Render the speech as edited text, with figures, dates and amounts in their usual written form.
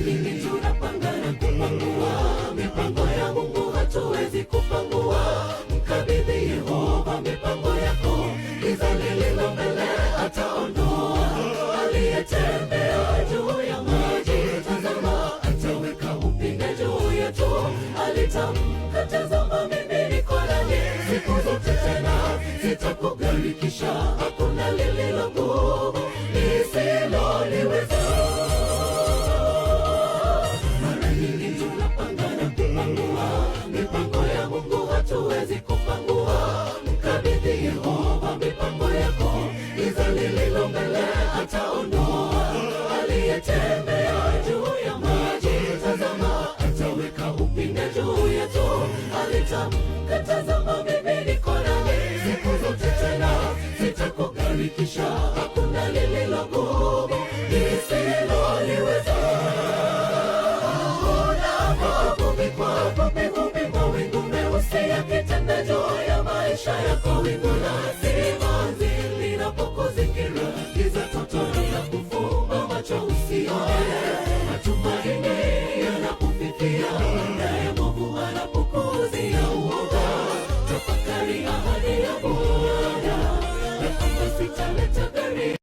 nyingi tunapanga na kupangua, mipango ya Mungu hatuwezi kupangua. Mkabidhi Yehova mipango yako, giza lililo mbele ataondoa. Aliyetembea juu ya maji, tazama ataweka upinde juu yetu. Alitamka, tazama mimi niko nanyi siku zote, tena sitakugharikisha. Hakuna lililo gumu nisiloliweza. Mara nyingi tunapanga na kupangua, mipango ya Mungu hatuwezi kupangua. Mkabidhi Yehova mipango yako, giza lililo mbele ataondoa. Aliyetembea juu ya maji, tazama ataweka upinde juu yetu. Alitamka, tazama mimi niko nanyi siku zote, tena sitakugharikisha. Hakuna lililo gumu